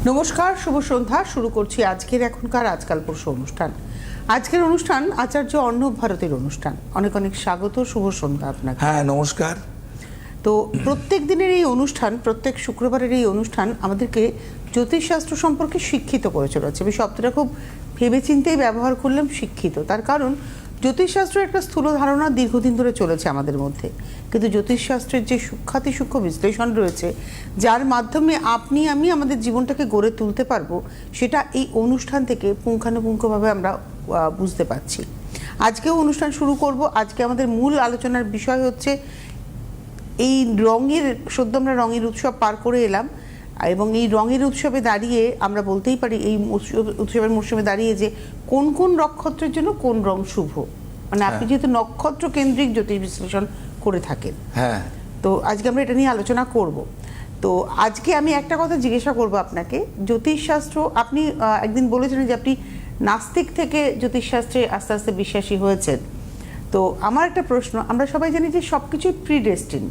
নমস্কার, শুভ সন্ধ্যা। শুরু করছি আজকের এখনকার আজকাল পরশু অনুষ্ঠান। আজকের অনুষ্ঠান আচার্য অর্ণব ভারতীর অনুষ্ঠান। অনেক অনেক স্বাগত, শুভ সন্ধ্যা আপনাকে। হ্যাঁ, নমস্কার। তো প্রত্যেক দিনের এই অনুষ্ঠান, প্রত্যেক শুক্রবারের এই অনুষ্ঠান আমাদেরকে জ্যোতিষশাস্ত্র সম্পর্কে শিক্ষিত করে চলেছে। আমি শব্দটা খুব ভেবেচিন্তেই ব্যবহার করলাম, শিক্ষিত। তার কারণ জ্যোতিষশাস্ত্রের একটা স্থূল ধারণা দীর্ঘদিন ধরে চলেছে আমাদের মধ্যে, কিন্তু জ্যোতিষশাস্ত্রের যে সূক্ষ্মাতিসূক্ষ্ম বিশ্লেষণ রয়েছে, যার মাধ্যমে আপনি আমি আমাদের জীবনটাকে গড়ে তুলতে পারবো, সেটা এই অনুষ্ঠান থেকে পুঙ্খানুপুঙ্খভাবে আমরা বুঝতে পারছি। আজকেও অনুষ্ঠান শুরু করব। আজকে আমাদের মূল আলোচনার বিষয় হচ্ছে এই রঙের, সদ্য আমরা রঙের উৎসব পার করে এলাম, এবং এই রঙের উৎসবে দাঁড়িয়ে আমরা বলতেই পারি, এই উৎসবের মরশুমে দাঁড়িয়ে, যে কোন কোন নক্ষত্রের জন্য কোন রং শুভ। মানে আপনি যেহেতু নক্ষত্র কেন্দ্রিক জ্যোতিষ বিশ্লেষণ করে থাকেন, হ্যাঁ, তো আজকে আমরা এটা নিয়ে আলোচনা করব। তো আজকে আমি একটা কথা জিজ্ঞাসা করব আপনাকে। জ্যোতিষশাস্ত্র, আপনি একদিন বলেছিলেন যে আপনি নাস্তিক থেকে জ্যোতিষশাস্ত্রে আস্তে আস্তে বিশ্বাসী হয়েছেন। তো আমার একটা প্রশ্ন, আমরা সবাই জানি যে সব কিছুই প্রিডেস্টিন,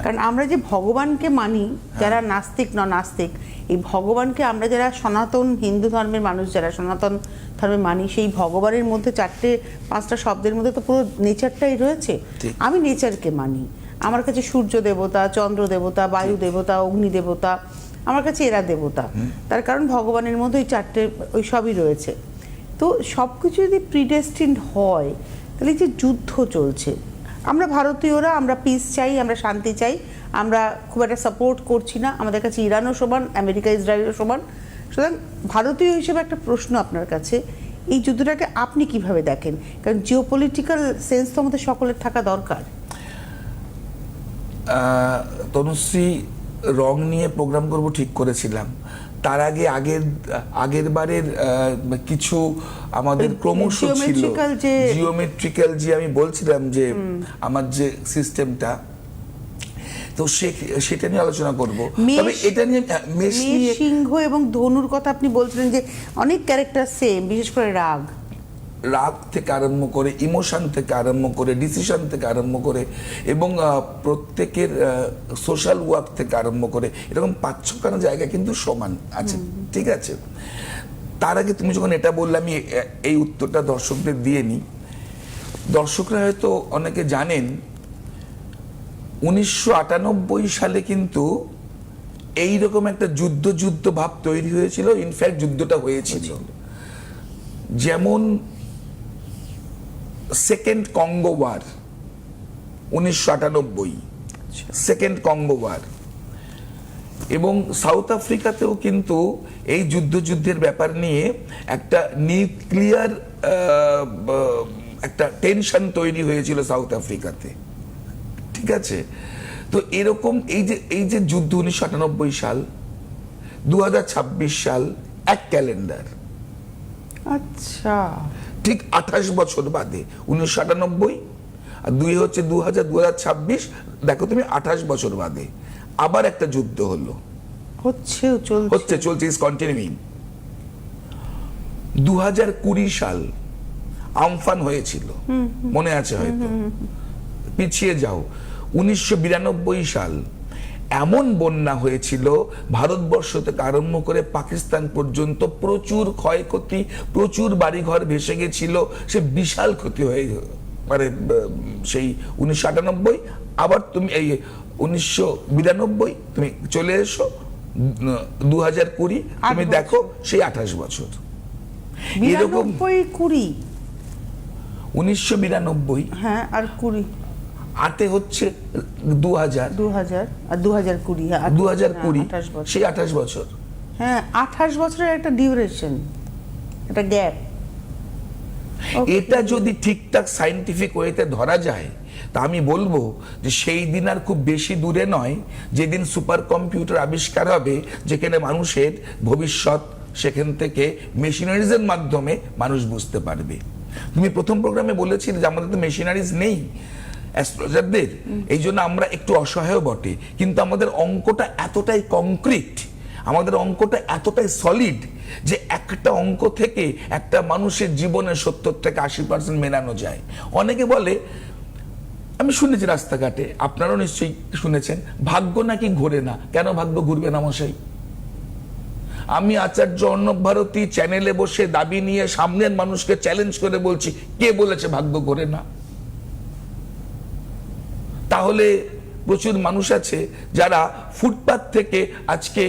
কারণ আমরা যে ভগবানকে মানি, যারা নাস্তিক নাস্তিক, এই ভগবানকে আমরা যারা সনাতন হিন্দু ধর্মের মানুষ, যারা সনাতন ধর্মে মানি, সেই ভগবানের মধ্যে 4-5টা শব্দের মধ্যে তো পুরো নেচারটাই রয়েছে। আমি নেচারকে মানি। আমার কাছে সূর্য দেবতা, চন্দ্র দেবতা, বায়ু দেবতা, অগ্নি দেবতা, আমার কাছে এরা দেবতা। তার কারণ ভগবানের মধ্যে ওই 4টে ওই সবই রয়েছে। তো সব কিছু যদি প্রিডেস্টিনড হয়, তাহলে যে যুদ্ধ চলছে, আমরা ভারতীয়রা, আমরা পিস চাই, আমরা শান্তি চাই, আমরা খুব একটা সাপোর্ট করছি না। আমাদের কাছে ইরানও সমান, আমেরিকা ইসরায়েলও সমান। সুতরাং ভারতীয় হিসেবে একটা প্রশ্ন আপনার কাছে, এই যুদ্ধটাকে আপনি কিভাবে দেখেন? কারণ জিওপলিটিক্যাল সেন্স তো আমাদের সকলের থাকা দরকার। তনুশ্রী, রং নিয়ে প্রোগ্রাম করব ঠিক করেছিলাম। তার আগে আগের বারের কিছু আমাদের ক্রমশ ছিল জিওমেট্রিক্যাল, যে আমি বলছিলাম যে আমার যে সিস্টেমটা, তো সেটা নিয়ে আলোচনা করব। তবে এটা নিয়ে মেষ, সিংহ এবং ধনুর কথা আপনি বলছিলেন যে অনেক ক্যারেক্টার সেম, বিশেষ করে রাগ থেকে আরম্ভ করে, ইমোশন থেকে আরম্ভ করে, ডিসিশন থেকে আরম্ভ করে, এবং প্রত্যেকের সোশ্যাল ওয়ার্ক থেকে আরম্ভ করে, এরকম 5-6খানা জায়গা কিন্তু সমান আছে। ঠিক আছে, তার আগে তুমি যখন এটা বললে, আমি এই উত্তরটা দর্শকদের দিয়ে নিই। দর্শকরা হয়তো অনেকে জানেন 1998 সালে কিন্তু এইরকম একটা যুদ্ধ ভাব তৈরি হয়েছিল। ইনফ্যাক্ট যুদ্ধটা হয়েছিল, যেমন second Congo war, 1998 second Congo war, এবং সাউথ আফ্রিকাতেও কিন্তু এই যুদ্ধের ব্যাপার নিয়ে একটা নিউক্লিয়ার একটা টেনশন তৈরি হয়েছিল সাউথ আফ্রিকাতে। ঠিক আছে, তো এরকম এই যে যুদ্ধ 1998 সাল, 2026 সাল, এক ক্যালেন্ডার। আচ্ছা, ঠিক 28 বছর বাদে, 1998 আর 2 হচ্ছে 2026, দেখো তুমি 28 বছর বাদে আবার একটা যুদ্ধ হলো, চলছে, ইজ কন্টিনিউইং। 2020 সাল আমফান হয়েছিল, মনে আছে হয়তো, পিছিয়ে যাও, 1992 সাল এমন বন্যা হয়েছিল, ভারতবর্ষ থেকে আরম্ভ করে পাকিস্তান পর্যন্ত প্রচুর ক্ষয়ক্ষতি, প্রচুর বাড়িঘর ভেসে গেছিল, সে বিশাল ক্ষতি হয়ে, মানে সেই 1998। আবার তুমি এই 1992 তুমি চলে এসো 2020, তুমি দেখো সেই 28 বছর। এরকম 1992, হ্যাঁ, আর 20 আটে হচ্ছে 2000 আর 2020, সেই 28 বছর। হ্যাঁ, 28 বছরের একটা ডিউরেশন, একটা গ্যাপ। এটা যদি ঠিকঠাক সায়েন্টিফিক ওয়েতে ধরা যায়, তা আমি বলবো যে সেই দিন আর খুব বেশি দূরে নয় যেদিন সুপার কম্পিউটার আবিষ্কার হবে, যেখানে মানুষের ভবিষ্যৎ সেখান থেকে মেশিনারিজের মাধ্যমে মানুষ বুঝতে পারবে। তুমি প্রথম প্রোগ্রামে বলেছিলে যে আমাদের তো মেশিনারিজ নেই অ্যাস্ট্রোলজারদের, এই জন্য আমরা একটু অসহায় বটে, কিন্তু আমাদের অঙ্কটা এতটাই কংক্রিট, আমাদের অঙ্কটা এতটাই সলিড যে একটা অঙ্ক থেকে একটা মানুষের জীবনের 70 থেকে 80% মেলানো যায়। অনেকে বলে, আমি শুনেছি রাস্তাঘাটে, আপনারাও নিশ্চয়ই শুনেছেন, ভাগ্য নাকি ঘোরে না। কেন ভাগ্য ঘুরবে না মশাই? আমি আচার্য অর্ণব ভারতী চ্যানেলে বসে দাবি নিয়ে সামনের মানুষকে চ্যালেঞ্জ করে বলছি, কে বলেছে ভাগ্য করে না? তাহলে প্রচুর মানুষ আছে যারা ফুটপাত থেকে আজকে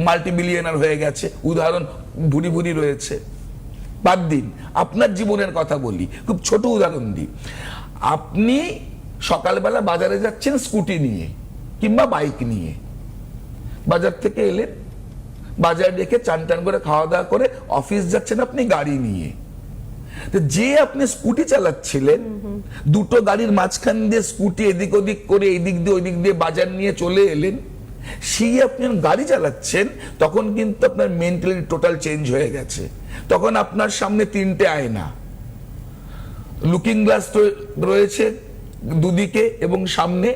মাল্টিমিলিয়নার হয়ে গেছে, উদাহরণ ভুরি ভুরি রয়েছে। বাদ দিন, আপনার জীবনের কথা বলি, খুব ছোট উদাহরণ দিই। আপনি সকালবেলা বাজারে যাচ্ছেন স্কুটি নিয়ে কিংবা বাইক নিয়ে, বাজার থেকে এলেন, বাজার রেখে চান টান করে খাওয়া দাওয়া করে অফিস যাচ্ছেন আপনি গাড়ি নিয়ে। তো যে আপনি স্কুটি চালাচ্ছিলেন, দুটো গাড়ির মাঝখান দিয়ে স্কুটি এদিক ওদিক করে এই দিক দিয়ে ওই দিক দিয়ে বাজার নিয়ে চলে এলেন, সেই আপনি গাড়ি চালাচ্ছেন, তখন কিন্তু আপনার মেন্টালি টোটাল চেঞ্জ হয়ে গেছে। তখন আপনার সামনে তিনটে আয়না, লুকিং গ্লাস রয়েছে দুদিকে এবং সামনে,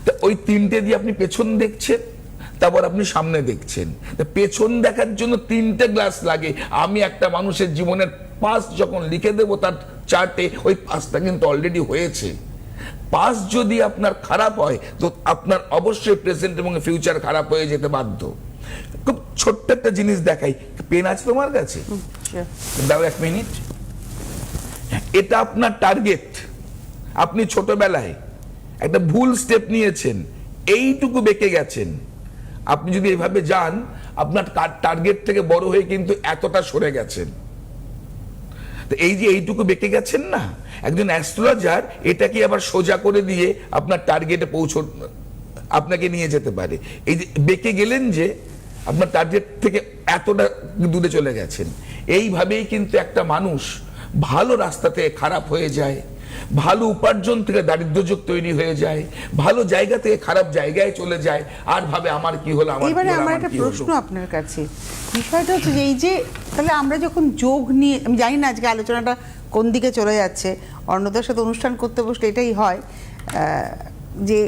তো ওই তিনটে দিয়ে আপনি পেছন দেখছেন, তারপর আপনি সামনে দেখছেন। পেছন দেখার জন্য তিনটে গ্লাস লাগে। আমি একটা মানুষের জীবনের পাস যখন লিখে দেবো তার চার্টে, ওই পাসটা কিন্তু অলরেডি হয়েছে। পাস যদি আপনার খারাপ হয় তো আপনার অবশ্যই প্রেজেন্ট এবং ফিউচার খারাপ হয়ে যেতে বাধ্য। খুব ছোট্ট একটা জিনিস দেখাই, পেন আছে তোমার কাছে? দাও 1 মিনিট। এটা আপনার টার্গেট। আপনি ছোটবেলায় একটা ভুল স্টেপ নিয়েছেন, এইটুকু বেঁকে গেছেন। আপনি যদি এভাবে যান, আপনার টার্গেট থেকে বড় হয়ে কিন্তু এতটা সরে গেছেন। তো এই যে এইটুকু বেঁকে গেছেন না, একজন অ্যাস্ট্রোলজার এটাকে আবার সোজা করে দিয়ে আপনার টার্গেটে আপনাকে নিয়ে যেতে পারে। এই যে বেঁকে গেলেন যে আপনার টার্গেট থেকে এতটা দূরে চলে গেছেন। এইভাবেই কিন্তু একটা মানুষ ভালো রাস্তা থেকে খারাপ হয়ে যায়, ভালো উপার্জন থেকে দারিদ্র্যযুগ তৈরি হয়ে যায়, ভালো জায়গা থেকে খারাপ জায়গায় চলে যায়, আর ভাবে আমার কি হলো, এবারে আমার একটা প্রশ্ন আপনার কাছে। বিষয়টা হচ্ছে যে এই যে তাহলে আমরা যখন যোগ নিয়ে, আমি জানি না আজকে আলোচনাটা কোন দিকে চলে যাচ্ছে, অন্যদের সাথে অনুষ্ঠান করতে বসলে এটাই হয় যে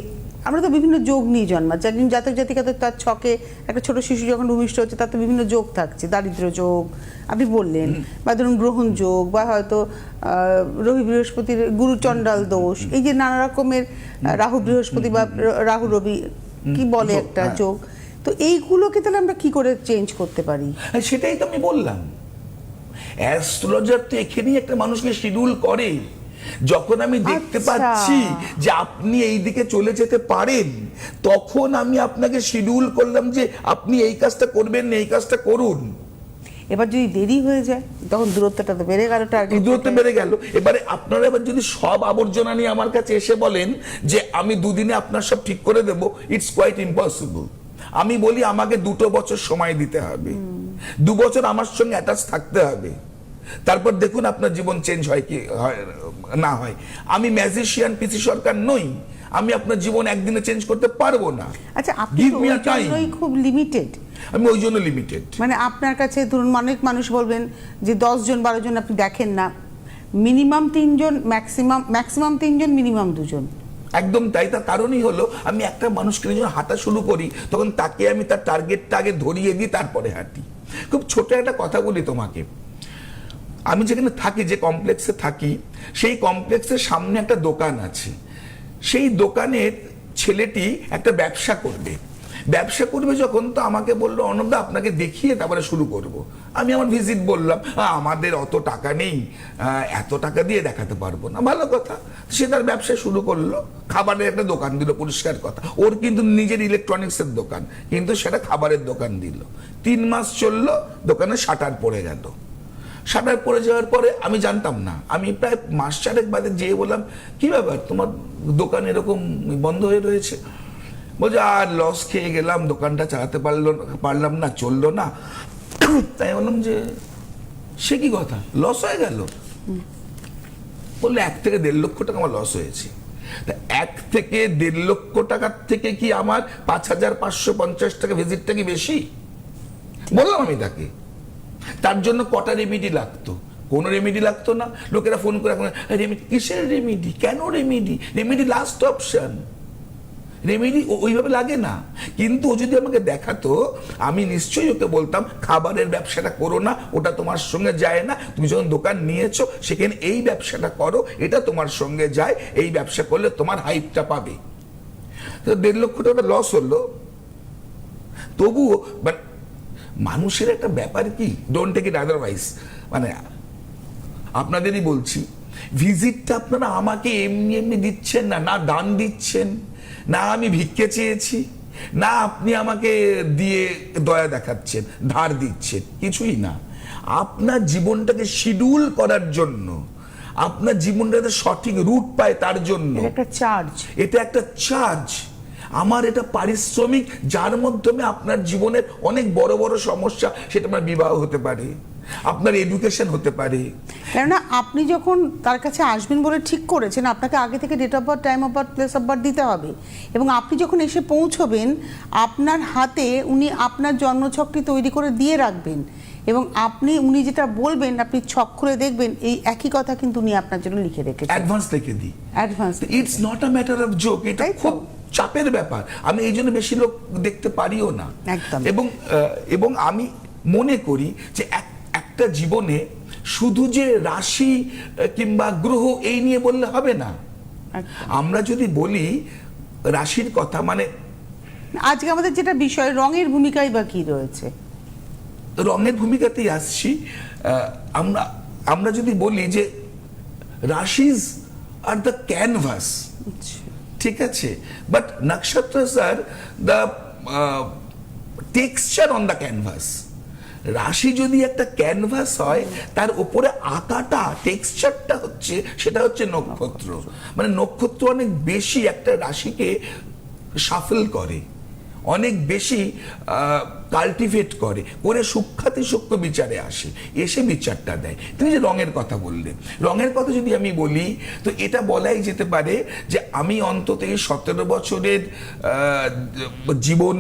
আমরা তো বিভিন্ন যোগ নিয়ে জন্মাচ্ছি। একজন জাতক জাতিকা তো তার ছকে একটা ছোট শিশু যখন ভূমিষ্ঠ হচ্ছে তার তো বিভিন্ন যোগ থাকছে, দারিদ্র্য যোগ আপনি বললেন, বা ধরুন গ্রহণ যোগ, বা হয়তো রবি বৃহস্পতির গুরুচণ্ডাল দোষ, এই যে নানা রকমের রাহু বৃহস্পতি বা রাহু রবি কি বলে একটা যোগ। তো এইগুলোকে তাহলে আমরা কি করে চেঞ্জ করতে পারি? সেটাই তো আমি বললাম, অ্যাস্ট্রোলজার তো এখানেই একটা মানুষকে শিডিউল করে। যখন আমি দেখতে পাচ্ছি যে আপনি এই দিকে চলে যেতে পারেন, তখন আমি আপনাকে শিডিউল করলাম যে আপনি এই কাজটা করবেন না, এই কাজটা করুন। এবার যদি দেরি হয়ে যায় তখন দূরত্বটা তো বেড়ে গেল, দূরত্ব বেড়ে গেল। এবারে আপনারা এবার যদি সব আবর্জনা নিয়ে আমার কাছে এসে বলেন যে আমি দুদিনে আপনার সব ঠিক করে দেব, ইটস কোয়াইট ইম্পসিবল। আমি বলি আমাকে 2 বছর সময় দিতে হবে, 2 বছর আমার সঙ্গে অ্যাটাচ থাকতে হবে, তারপর দেখুন আপনার জীবন চেঞ্জ হয় কি না হয়। আমি ম্যাজিশিয়ান পিসি সরকার নই, আমি আপনার জীবন একদিনে চেঞ্জ করতে পারবো না। আচ্ছা, আপনি খুব লিমিটেড। আমি ওই জন্য লিমিটেড। মানে আপনার কাছে ধরুন অনেক মানুষ বলবেন যে 10 জন 12 জন আপনি দেখেন না, মিনিমাম 3 জন, ম্যাক্সিমাম 3 জন, মিনিমাম 2 জন। একদম তাই। তার কারণই হলো আমি একটা মানুষকে যখন হাঁটা শুরু করি তখন তাকে আমি তার টার্গেটটা আগে ধরিয়ে দিই, তারপরে হাঁটি। খুব ছোট একটা কথা বলি তোমাকে, আমি যেখানে থাকি, যে কমপ্লেক্সে থাকি, সেই কমপ্লেক্সের সামনে একটা দোকান আছে। সেই দোকানের ছেলেটি একটা ব্যবসা করবে যখন, তো আমাকে বললো অর্ণবদা আপনাকে দেখিয়ে তারপরে শুরু করব। আমি আমার ভিজিট বললাম, আমাদের অত টাকা নেই, এত টাকা দিয়ে দেখাতে পারবো না। ভালো কথা, সে তার ব্যবসা শুরু করলো, খাবারের একটা দোকান দিল, পরিষ্কার কথা। ওর কিন্তু নিজের ইলেকট্রনিক্সের দোকান, কিন্তু সেটা খাবারের দোকান দিল। 3 মাস চললো, দোকানে শাটার পড়ে গেল। শাটার পড়ে যাওয়ার পরে আমি জানতাম না, আমি প্রায় মাস 4 বাদে যেয়ে বললাম, কি ব্যাপার তোমার দোকান এরকম বন্ধ হয়ে রয়েছে? বলছে আর লস খেয়ে গেলাম, দোকানটা চালাতে পারলাম না, চললো না। তাই বললাম যে সে কি কথা, লস হয়ে গেল? বললো 1 থেকে 1.5 লক্ষ টাকা আমার লস হয়েছে। 1 থেকে 1.5 লক্ষ টাকার থেকে কি আমার 5,550 টাকা ভিজিটটা কি বেশি? বললাম আমি তাকে। তার জন্য কটা রেমিডি লাগতো? কোনো রেমিডি লাগতো না। লোকেরা ফোন করে এখন রেমিডি, কিসের রেমিডি, কেন remedy? Remedy last option, remedy ওইভাবে লাগে না। কিন্তু ও যদি আমাকে দেখাতো, আমি নিশ্চয়ই ওকে বলতাম খাবারের ব্যবসাটা করো না, ওটা তোমার সঙ্গে যায় না। তুমি যখন দোকান নিয়েছো সেখানে এই ব্যবসাটা করো, এটা তোমার সঙ্গে যায়, এই ব্যবসা করলে তোমার হাইপটা পাবে। তো 1.5 লক্ষ টাকা লস হলো, তবুও মানুষের একটা ব্যাপার কি, ডোন্ট টেক ইট আদারওয়াইজ, মানে আপনাদেরই বলছি, ভিজিটটা আপনারা আমাকে এমনি এমনি দিচ্ছেন না, না দান দিচ্ছেন, না আমি ভিক্ষে চেয়েছি, না আপনি আমাকে দিয়ে দয়া দেখাচ্ছেন, ধার দিচ্ছেন, কিছুই না। আপনার জীবনটাকে শিডিউল করার জন্য, আপনার জীবনটাতে সঠিক রুট পায় তার জন্য, এটা একটা চার্জ, এটা একটা চার্জ, আমার এটা পারিশ্রমিক, যার মাধ্যমে আপনার জীবনের অনেক বড় বড় সমস্যা, সেটা আমার বিবাহ হতে পারে, আপনার এডুকেশন হতে পারে। কেননা আপনি যখন তার কাছে আসবেন বলে ঠিক করেছেন, আপনাকে আগে থেকে date of birth, time of birth, place of birth দিতে হবে, এবং আপনি যখন এসে পৌঁছবেন আপনার হাতে উনি আপনার জন্মছকটি তৈরি করে দিয়ে রাখবেন, এবং উনি যেটা বলবেন আপনি ছক খুলে দেখবেন এই একই কথা কিন্তু উনি আপনার জন্য লিখে রেখেছেন, অ্যাডভান্স লিখে দিই। Advance. It's not a matter of joke, এটা তাই তো। খুব চাপের ব্যাপার, আমি এই জন্য বেশি লোক দেখতে পারিও না। একদম। এবং আমি মনে করি যে একটা জীবনে শুধু যে রাশি কিংবা গ্রহ এই নিয়ে বললে হবে না। আমরা যদি বলি রাশির কথা, মানে আজকে আমাদের যেটা বিষয়, রঙের ভূমিকাই বা কি রয়েছে, রঙের ভূমিকাতেই আসছি। আমরা যদি বলি যে রাশিজ আর দ্য ক্যানভাস, ঠিক আছে, বাট নক্ষত্রস আর the texture on the canvas. রাশি যদি একটা ক্যানভাস হয়, তার উপরে আঁকাটা, টেক্সচারটা হচ্ছে, সেটা হচ্ছে নক্ষত্র। মানে নক্ষত্র অনেক বেশি একটা রাশিকে শাফল করে, অনেক বেশি কাল্টিভেট করে সূক্ষ্মাতি সূক্ষ্ম বিচারে আসে, এসে বিচারটা দেয়। তুমি যে রঙের কথা বললে, রঙের কথা যদি আমি বলি, তো এটা বলাই যেতে পারে যে আমি অন্তত এই 17 বছরের জীবন,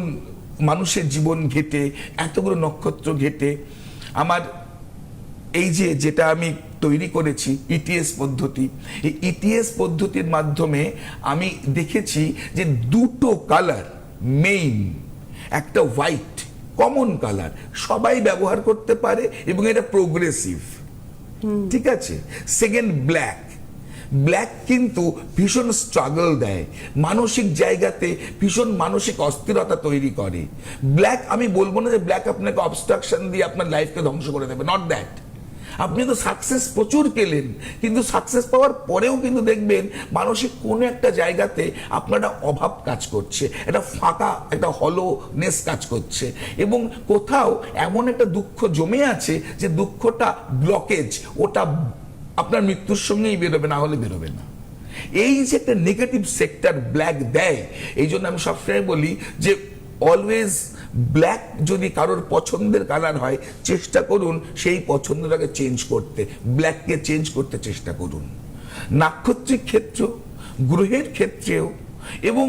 মানুষের জীবন ঘেটে, এতগুলো নক্ষত্র ঘেটে, আমার এই যেটা আমি তৈরি করেছি ইটিএস পদ্ধতি, এই ইটিএস পদ্ধতির মাধ্যমে আমি দেখেছি যে দুটো কালার মেইন, একটা হোয়াইট কমন কালার, সবাই ব্যবহার করতে পারে এবং এটা প্রোগ্রেসিভ, ঠিক আছে। সেকেন্ড ব্ল্যাক, ব্ল্যাক কিন্তু ভীষণ স্ট্রাগল দেয়, মানসিক জায়গাতে ভীষণ মানসিক অস্থিরতা তৈরি করে। ব্ল্যাক, আমি বলবো না যে ব্ল্যাক আপনাকে অবস্ট্রাকশন দিয়ে আপনার লাইফকে ধ্বংস করে দেবে, নট দ্যাট। আপনি তো সাকসেস প্রচুর পেলেন, কিন্তু সাকসেস পাওয়ার পরেও কিন্তু দেখবেন মানসিক কোনো একটা জায়গাতে আপনারা অভাব কাজ করছে, একটা ফাঁকা, একটা হলোনেস কাজ করছে, এবং কোথাও এমন একটা দুঃখ জমে আছে যে দুঃখটা ব্লকেজ, ওটা আপনার মৃত্যুর সঙ্গেই বেরোবে, না হলে বেরোবে না। এই যে একটা নেগেটিভ সেক্টর ব্ল্যাক দেয়, এই জন্য আমি সবসময় বলি যে অলওয়েজ ব্ল্যাক যদি কারোর পছন্দের কালার হয়, চেষ্টা করুন সেই পছন্দটাকে চেঞ্জ করতে, ব্ল্যাককে চেঞ্জ করতে চেষ্টা করুন। নাক্ষত্রিক ক্ষেত্র, গ্রহের ক্ষেত্রেও এবং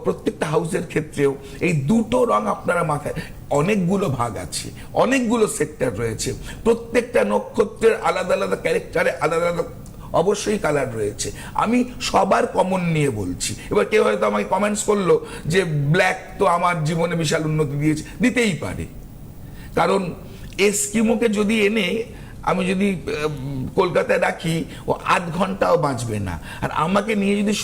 প্রত্যেকটা হাউসের ক্ষেত্রেও এই দুটো রং আপনারা মাথায়, অনেকগুলো ভাগ আছে, অনেকগুলো সেক্টর রয়েছে, প্রত্যেকটা নক্ষত্রের আলাদা আলাদা ক্যারেক্টারে আলাদা আলাদা অবশ্যই কালার রয়েছে। আমি সবার কমন নিয়ে বলছি। এবার কেউ হয়তো আমাকে কমেন্টস করলো যে ব্ল্যাক তো আমার জীবনে বিশাল উন্নতি দিয়েছে, দিতেই পারে, কারণ এস্কিমোকে যদি এনে আমি যদি কলকাতায় রাখি, ও 8 ঘন্টাও বাঁচবে না, আর আমাকে নিয়ে যদি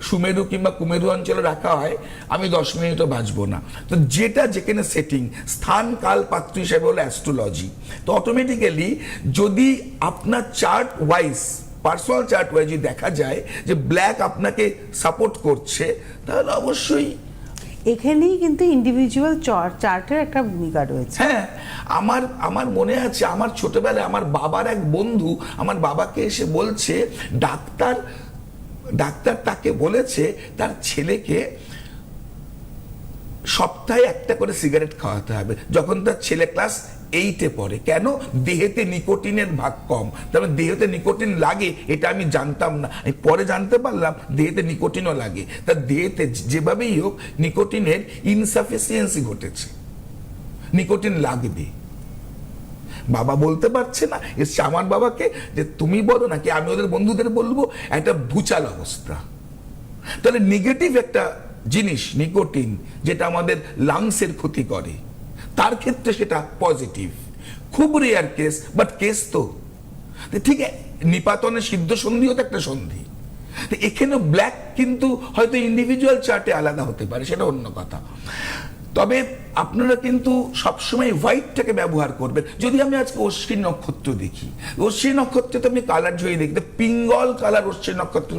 সুমেরু কিংবা কুমেরু অঞ্চলে রাখা হয়, আমি 10 মিনিটও বাঁচবো না। তো যেটা যেখানে সেটিং, স্থান কাল পাত্র হিসেবে হলো অ্যাস্ট্রোলজি। তো অটোমেটিক্যালি যদি আপনার chart wise, personal chart wise দেখা যায় যে ব্ল্যাক আপনাকে সাপোর্ট করছে, তাহলে অবশ্যই এখানেই কিন্তু ইন্ডিভিজুয়াল চার্টের একটা ভূমিকা রয়েছে। হ্যাঁ, আমার মনে আছে, আমার ছোটবেলায় আমার বাবার এক বন্ধু আমার বাবাকে এসে বলছে, ডাক্তার তাকে বলেছে তার ছেলেকে সপ্তাহে একটা করে সিগারেট খাওয়াতে হবে, যখন তার ছেলে ক্লাস 8-এ পড়ে। কেন? দেহেতে নিকোটিনের ভাগ কম। তবে দেহেতে নিকোটিন লাগে এটা আমি জানতাম না, আমি পরে জানতে পারলাম দেহেতে নিকোটিনও লাগে। তার দেহেতে যেভাবেই হোক নিকোটিনের ইনসাফিসিয়েন্সি ঘটেছে, নিকোটিন লাগবে। বাবা বলতে পারছে না, এসছে আমার বাবাকে যে তুমি বলো নাকি আমি ওদের বন্ধুদের বলবো, একটা ভুচাল অবস্থা। তাহলে নেগেটিভ একটা জিনিস নিকোটিন, যেটা আমাদের লাংসের ক্ষতি করে, তার ক্ষেত্রে সেটা পজিটিভ। খুব রেয়ার কেস, বাট কেস তো ঠিক। নিপাতনের সিদ্ধ সন্ধিও তো একটা সন্ধি। এখানে ব্ল্যাক কিন্তু হয়তো ইন্ডিভিজুয়াল চার্টে আলাদা হতে পারে, সেটা অন্য কথা। তবে আপনারা কিন্তু সবসময় হোয়াইটটাকে ব্যবহার করবেন। যদি আমি আজকে অশ্বিনী নক্ষত্র দেখি, অশ্বিনী নক্ষত্রে তো আমি কালার ঝরিয়ে দেখি, পিঙ্গল কালার অশ্বিনী নক্ষত্র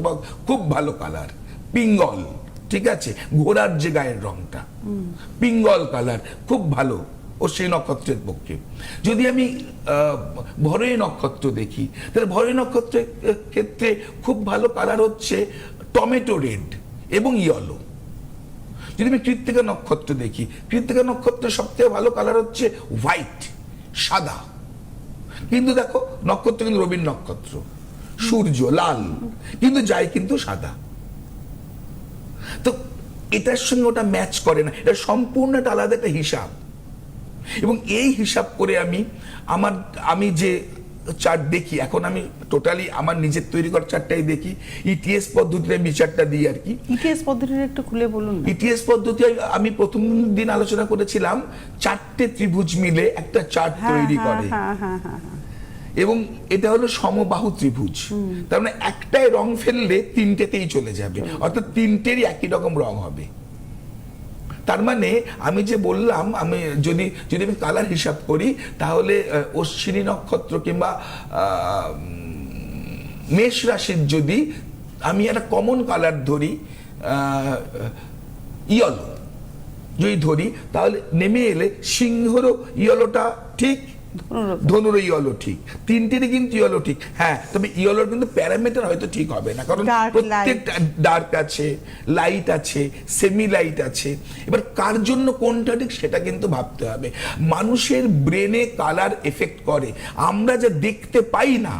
খুব ভালো কালার, পিঙ্গল, ঠিক আছে, ঘোড়ার যে গায়ের রংটা পিঙ্গল কালার খুব ভালো অশ্বিনী নক্ষত্রের পক্ষে। যদি আমি ভরণী নক্ষত্র দেখি, তাহলে ভরণী নক্ষত্রের ক্ষেত্রে খুব ভালো কালার হচ্ছে টমেটো রেড এবং ইয়েলো। যদি আমি কৃত্তিকা নক্ষত্র দেখি, কৃত্তিকা নক্ষত্রের সবথেকে ভালো কালার হচ্ছে হোয়াইট, সাদা। কিন্তু দেখো নক্ষত্র কিন্তু রবির নক্ষত্র, সূর্য লাল, কিন্তু যায় কিন্তু সাদা। তো এটার সঙ্গে ওটা ম্যাচ করে না, এটা সম্পূর্ণ একটা আলাদা একটা হিসাব। এবং এই হিসাব করে আমি যে চার্ট দেখি, এখন আমি টোটালি আমার নিজের তৈরি করা চার্টটাই দেখি, ইটিএস পদ্ধতিতে বিচারটা দিই আর কি। ইটিএস পদ্ধতিটা একটু খুলে বলুন। ইটিএস পদ্ধতি আমি প্রথম দিন আলোচনা করেছিলাম, 4টে ত্রিভুজ মিলে একটা চার্ট তৈরি করে, এবং এটা হলো সমবাহু ত্রিভুজ। তার মানে একটাই রং ফেললে 3টেতেই চলে যাবে, অর্থাৎ 3টেরই একই রকম রং হবে। তার মানে আমি যে বললাম, আমি যদি আমি কালার হিসাব করি, তাহলে অশ্বিনী নক্ষত্র কিংবা মেষ রাশির যদি আমি একটা কমন কালার ধরি, ইয়েলো যদি ধরি, তাহলে নেমে এলে সিংহরও ইয়েলোটা ঠিক, ধনুর ইয়েলো ঠিক, 3টেরই কিন্তু ইয়েলো ঠিক। হ্যাঁ, তবে ইয়েলোর কিন্তু প্যারামিটার হয়তো ঠিক হবে না, কারণ প্রত্যেকটা ডার্ক আছে, লাইট আছে, সেমি লাইট আছে। এবার কার জন্য কোনটা ঠিক সেটা কিন্তু ভাবতে হবে। মানুষের ব্রেনে কালার এফেক্ট করে, আমরা যা দেখতে পাই না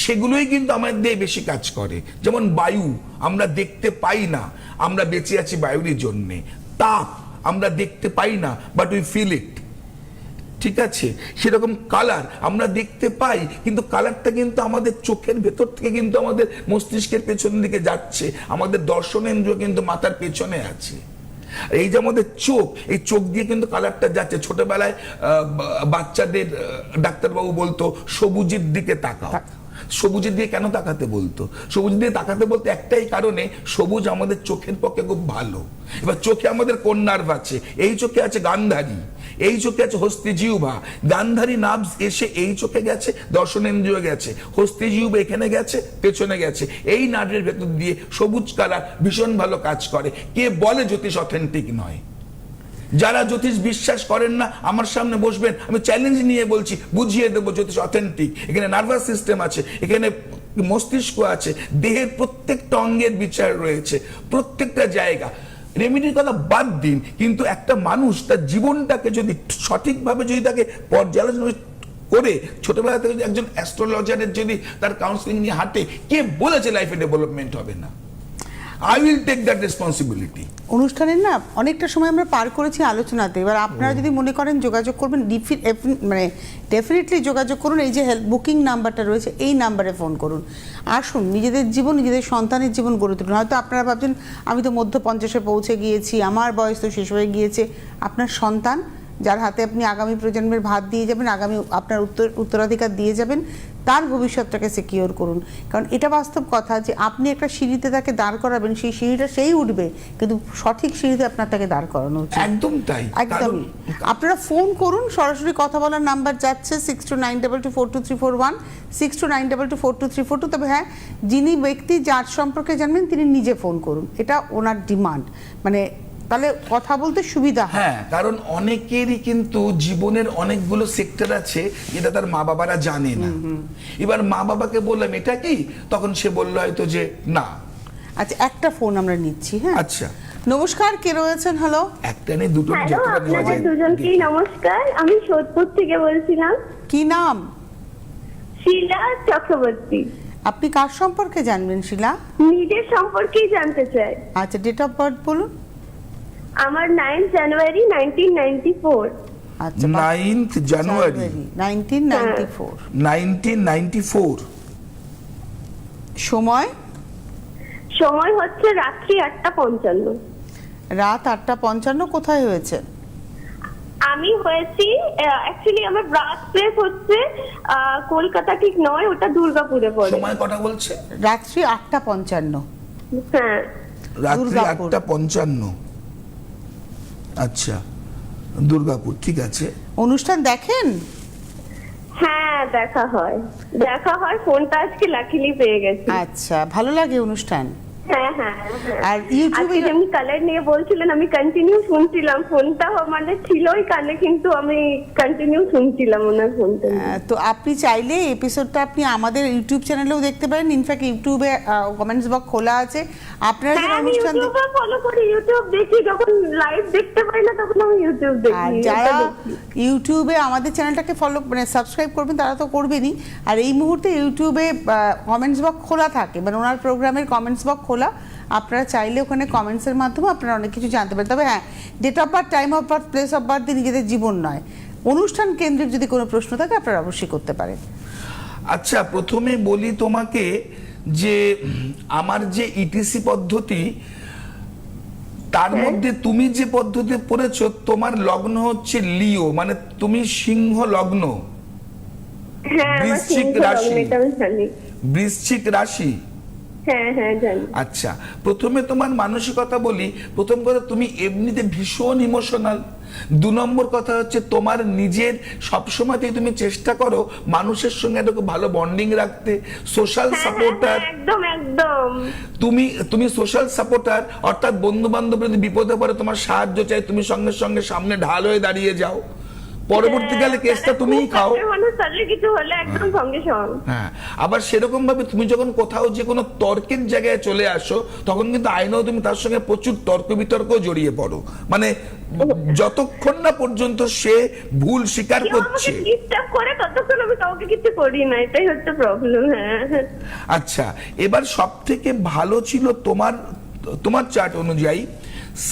সেগুলোই কিন্তু আমাদের দিয়ে বেশি কাজ করে। যেমন বায়ু আমরা দেখতে পাই না, আমরা বেঁচে আছি বায়ুরই জন্যে। তাপ আমরা দেখতে পাই না, বাট উই ফিল ইট, ঠিক আছে। সেরকম কালার আমরা দেখতে পাই, কিন্তু কালারটা কিন্তু আমাদের চোখের ভেতর থেকে কিন্তু আমাদের মস্তিষ্কের পেছনের দিকে যাচ্ছে, আমাদের দর্শনেন্দ্রিয় কিন্তু মাথার পেছনে আছে। এই যে আমাদের চোখ, এই চোখ দিয়ে কিন্তু কালারটা যাচ্ছে। ছোটবেলায় বাচ্চাদের ডাক্তারবাবু বলতো সবুজের দিকে তাকাও। সবুজের দিয়ে কেন তাকাতে বলতো? সবুজ দিয়ে তাকাতে বলতে একটাই কারণে, সবুজ আমাদের চোখের পক্ষে খুব ভালো। এবার চোখে আমাদের কোন নার্ভ আছে? এই চোখে আছে গান্ধারী, এই চোখে আছে হস্তি জিহ্বা। গান্ধারী নার্ভ এসে এই চোখে গেছে, দর্শনেন্দ্রিয় গেছে, হস্তি জিহ্বা এখানে গেছে, পেছনে গেছে। এই নার্ভের ভেতর দিয়ে সবুজ কালার ভীষণ ভালো কাজ করে। কে বলে জ্যোতিষ অথেন্টিক নয়? যারা জ্যোতিষ বিশ্বাস করেন না, আমার সামনে বসবেন, আমি চ্যালেঞ্জ নিয়ে বলছি, বুঝিয়ে দেবো জ্যোতিষ অথেন্টিক। এখানে নার্ভাস সিস্টেম আছে, এখানে মস্তিষ্ক আছে, দেহের প্রত্যেকটা অঙ্গের বিচার রয়েছে, প্রত্যেকটা জায়গা। রেমেডির কথা বাদ দিন, কিন্তু একটা মানুষ তার জীবনটাকে যদি সঠিকভাবে যদি তাকে পর্যালোচনা করে, ছোটবেলা থেকে যদি একজন অ্যাস্ট্রোলজারের যদি তার কাউন্সিলিং নিয়ে হাঁটে, কে বলেছে লাইফে ডেভেলপমেন্ট হবে না? I will take that responsibility. অনুষ্ঠানের না অনেকটা সময় আমরা পার করেছি আলোচনাতে। এবার আপনারা যদি মনে করেন যোগাযোগ করবেন, মানে ডেফিনেটলি যোগাযোগ করুন। এই যে হেল্প বুকিং নাম্বারটা রয়েছে, এই নাম্বারে ফোন করুন। আসুন, নিজেদের জীবন, নিজেদের সন্তানের জীবন গড়ে তুলুন। হয়তো আপনারা ভাবছেন আমি তো মধ্য 50-এ পৌঁছে গিয়েছি, আমার বয়স তো শেষ হয়ে গিয়েছে। আপনার সন্তান, যার হাতে আপনি আগামী প্রজন্মের ভাত দিয়ে যাবেন, আগামী আপনার উত্তরাধিকার দিয়ে যাবেন, তার ভবিষ্যৎটাকে সিকিওর করুন। কারণ এটা বাস্তব কথা যে আপনি একটা সিঁড়িতে তাকে দাঁড় করাবেন, সেই সিঁড়িটা সেই উঠবে, কিন্তু সঠিক সিঁড়িতে আপনার তাকে দাঁড় করানো উচিত। একদম তাই, একদমই। আপনারা ফোন করুন, সরাসরি কথা বলার নাম্বার যাচ্ছে 6292242341, 6292242342। তবে হ্যাঁ, যিনি ব্যক্তি যার সম্পর্কে জানবেন তিনি নিজে ফোন করুন, এটা ওনার ডিমান্ড। মানে তাহলে কথা বলতে সুবিধা হয়। হ্যাঁ, কারণ অনেকেরই কিন্তু জীবনের অনেকগুলো সেক্টর আছে যেটা তার মা বাবারা জানে না। এবার মা বাবাকে বললাম এটা কি, তখন সে বললো হয়তো যে না। আচ্ছা, একটা ফোন আমরা নিচ্ছি। হ্যাঁ, আচ্ছা, নমস্কার, কে রয়েছেন? হ্যালো, একটা নেই দুটো, হ্যালো, আপনাদের দুজনকেই নমস্কার। আমি সোদপুর থেকে বলছিলাম। কি নাম? শিলা চক্রবর্তী। আপনি কার সম্পর্কে জানবেন শিলা? নিজের সম্পর্কেই জানতে চাই। আচ্ছা, ডেট অফ বার্থ বলুন। আমার 9 জানুয়ারি 1994। আচ্ছা, 9th জানুয়ারি 1994। 1994। সময়? সময় হচ্ছে রাত্রি 8:55। রাত 8:55। কোথায় হয়েছে? আমি হয়েছি অ্যাকচুয়ালি আমার বার্থ প্লেস হচ্ছে কলকাতা ঠিক নয়, ওটা দুর্গাপুরে পড়ে। সময় কটা বলছে? রাত্রি 8:55। হ্যাঁ, রাত্রি দুর্গাপুর। 8:55। আচ্ছা, দুর্গাপুর, ঠিক আছে। অনুষ্ঠান দেখেন? হ্যাঁ, দেখা হয়, ফোনটা আজকে লাকিলি পেয়ে গেছি। আচ্ছা, ভালো লাগে অনুষ্ঠান? হ্যাঁ হ্যাঁ হ্যাঁ। আর ইউটিউবে আজকে যেমনি কালার নিয়ে বলছিলেন, আমি কন্টিনিউ শুনছিলাম, ফোনটা মানে ছিলই কানে, কিন্তু আমি কন্টিনিউ শুনছিলাম ওনার ফোনটা। তো আপনি চাইলে এপিসোডটা আপনি আমাদের ইউটিউব চ্যানেলেও দেখতে পারেন। ইনফ্যাক্ট ইউটিউবে কমেন্টস বক্স খোলা আছে, আপনারা যারা হ্যাঁ, আমি অনুষ্ঠান ইউটিউবে ফলো করি, ইউটিউব দেখি, যখন লাইভ দেখতে পাই না তখন আমি ইউটিউব আর দেখি। যারা ওটা দেখি। ইউটিউবে আমাদের চ্যানেলটাকে ফলো মানে সাবস্ক্রাইব করবেন তারা তো করবেনই, আর এই মুহূর্তে ইউটিউবে কমেন্টস বক্স খোলা থাকে, মানে ওনার প্রোগ্রামের কমেন্টস বক্স খোলা, আপনারা চাইলে ওখানে কমেন্টসের মাধ্যমে আপনারা অনেক কিছু জানতে পারেন। তবে হ্যাঁ, date of birth, time of birth, place of birth নিজেদের জীবন নয়, অনুষ্ঠান কেন্দ্রিক যদি কোনো প্রশ্ন থাকে আপনারা অবশ্যই করতে পারেন। আচ্ছা, প্রথমে বলি তোমাকে যে আমার যে ইটিসি পদ্ধতি, তার মধ্যে তুমি যে পদ্ধতি পড়েছো, তোমার লগ্ন হচ্ছে লিও, মানে তুমি সিংহ লগ্ন, হ্যাঁ, আমার বৃশ্চিক সিংহ রাশি। লগ্ন, এটা আমি জানি। বৃশ্চিক রাশি। হ্যাঁ হ্যাঁ, জানি। আচ্ছা, প্রথমে তোমার মানসিকতা বলি। প্রথম কথা, তুমি এমনিতে ভীষণ ইমোশনাল। 2 নম্বর কথা হচ্ছে তোমার নিজের সবসময়তেই তুমি চেষ্টা করো মানুষের সঙ্গে একটা খুব ভালো বন্ডিং রাখতে, সোশ্যাল হ্যাঁ, সাপোর্টার। হ্যাঁ, একদম একদম। তুমি সোশ্যাল সাপোর্টার, অর্থাৎ বন্ধু বান্ধব যদি বিপদে পড়ে তোমার সাহায্য চাই, তুমি সঙ্গে সঙ্গে সামনে ঢাল হয়ে দাঁড়িয়ে যাও, পরবর্তীকালে কেসটা তুমিই খাও। মানুষ তাহলে কিছু হলে একদম সঙ্গে সঙ্গে। হ্যাঁ, আবার সেরকম ভাবে তুমি যখন কোথাও যে কোনো তর্কের জায়গায় চলে আসো, তখন কিন্তু আইনেও তুমি তার সঙ্গে প্রচুর তর্ক বিতর্ক জড়িয়ে পড়ো, মানে যতক্ষণ না পর্যন্ত সে ভুল স্বীকার কেউ করছে। আমাকে ডিস্টার্ব করে ততক্ষণ আমি কাউকে কিছু করি না, এটাই হচ্ছে প্রবলেম। হ্যাঁ হ্যাঁ। আচ্ছা, এবার সব থেকে ভালো ছিল তোমার চার্ট অনুযায়ী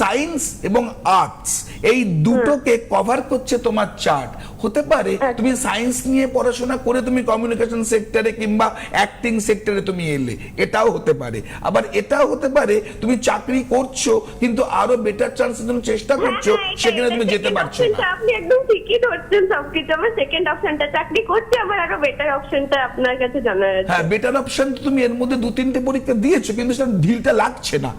সায়েন্স এবং আর্টস, এই দুটোকে কভার করছে তোমার চার্ট। হতে পারে তুমি সায়েন্স নিয়ে পড়াশোনা করে তুমি কমিউনিকেশন সেক্টরে কিংবা অ্যাক্টিং সেক্টরে তুমি এলে, এটাও হতে পারে। আবার এটাও হতে পারে তুমি চাকরি করছো কিন্তু আরো বেটার চান্সের জন্য চেষ্টা করছো, হ্যাঁ, সেখানে তুমি যেতে পারছো না। আপনি একদম ঠিকই ধরছেন সবকিছু। আমার সেকেন্ড অপশনটা চাকরি করছে, আমার আরো বেটার অপশনটা আপনার কাছে জানার আছে। হ্যাঁ, বেটার অপশন তো তুমি এর মধ্যে 2-3টে পরীক্ষা দিয়েছো, কিন্তু সেটা ঢিলটা লাগছে না,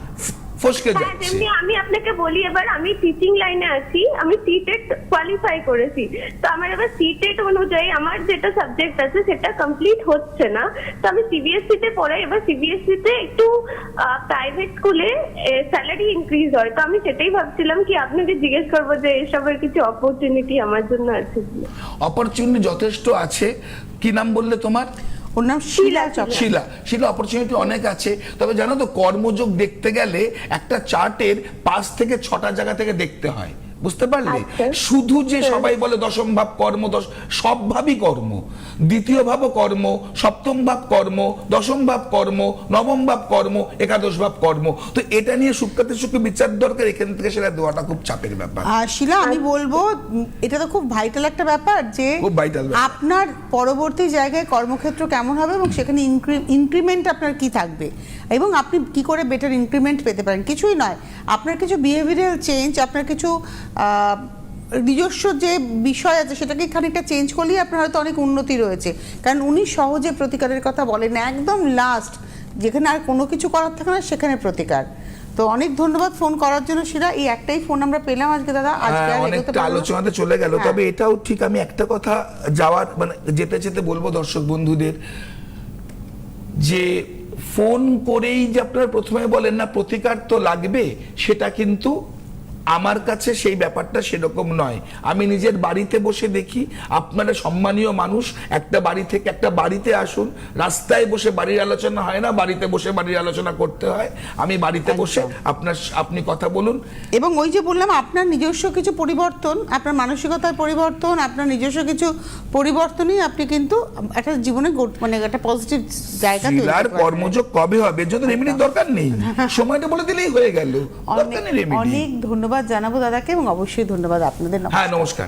ফসকে হ্যাঁ, যাচ্ছে। যেমনি আমি আপনাকে বলি, এবার আমি টিচিং লাইনে আছি, আমি সিটেট কোয়ালিফাই করেছি, তো আমার এবার সিটেট অনুযায়ী আমার যেটা সাবজেক্ট আছে সেটা কমপ্লিট হচ্ছে না, তো আমি সিবিএসসি তে পড়াই। এবার সিবিএসসি তে একটু প্রাইভেট স্কুলে স্যালারি ইনক্রিজ হয়, তো আমি সেটাই ভাবছিলাম কি আপনাকে জিজ্ঞেস করবো যে এসবের কিছু অপরচুনিটি আমার জন্য আছে। অপরচুনিটি যথেষ্ট আছে। কি নাম বললে তোমার? ওর নাম শিলা চক্রবর্তী। শিলা অপরচুনিটি অনেক আছে। তবে জানো তো, কর্মযোগ দেখতে গেলে একটা চার্টের 5 থেকে 6টা জায়গা থেকে দেখতে হয়, বুঝতে পারলে? আচ্ছা। শুধু যে সবাই বলে দশম ভাব কর্ম, সব ভাবই কর্ম, দ্বিতীয় ভাবও কর্ম, সপ্তম ভাব কর্ম, দশম ভাব কর্ম, নবম ভাব কর্ম, একাদশ ভাব কর্ম। তো এটা নিয়ে সূক্ষ্মাতি সূক্ষ্ম বিচার দরকার, এখান থেকে সেটা দেওয়াটা খুব চাপের ব্যাপার। শিলা, আমি বলবো এটা তো খুব ভাইটাল একটা ব্যাপার যে খুব vital ব্যাপার। আপনার পরবর্তী জায়গায় কর্মক্ষেত্র কেমন হবে এবং সেখানে ইনক্রিমেন্ট আপনার কি থাকবে এবং আপনি কি করে বেটার ইনক্রিমেন্ট পেতে পারেন। কিছুই নয়, আপনার কিছু বিহেভিয়ারাল চেঞ্জ, আপনার কিছু নিজস্ব যে বিষয় আছে সেটাকে খানিকটা চেঞ্জ করলেই আপনার হয়তো অনেক উন্নতি রয়েছে। কারণ উনি সহজে প্রতিকারের কথা বলেন, একদম লাস্ট যেখানে আর কোনো কিছু করার থাকে না সেখানে প্রতিকার। তো অনেক ধন্যবাদ ফোন করার জন্য শিলা। এই একটাই ফোন আমরা পেলাম আজকে দাদা, আজকে আর এগোতে অনেকটা পারবো না। আলোচনাতে চলে গেল। তবে এটাও ঠিক, আমি একটা কথা যেতে যেতে বলবো দর্শক বন্ধুদের, যে ফোন করেই যে আপনারা প্রথমে বলেন না প্রতিকার তো লাগবে, সেটা কিন্তু আমার কাছে সেই ব্যাপারটা সেরকম নয়। আমি নিজের বাড়িতে বসে দেখি, আপনারা সম্মানীয় মানুষ, একটা বাড়ি থেকে একটা বাড়িতে আসুন, রাস্তায় বসে বাড়ির আলোচনা হয় না, বাড়িতে বসে বাড়ির আলোচনা করতে হয়। আমি বাড়িতে বসে আপনি কথা বলুন। এবং ওই যে বললাম, আপনার নিজস্ব কিছু পরিবর্তন, আপনার মানসিকতার পরিবর্তন, আপনার নিজস্ব কিছু পরিবর্তনই আপনি কিন্তু একটা জীবনে মানে একটা পজিটিভ জায়গা তৈরি শিলার করতে পারবেন। কর্মযোগ কবে হবে, যদি রেমেডি দরকার নেই, সময়টা বলে দিলেই হয়ে গেল, দরকার নেই রেমেডি। অনেক ধন্যবাদ জানাবো দাদাকে এবং অবশ্যই ধন্যবাদ আপনাদের। হ্যাঁ, নমস্কার।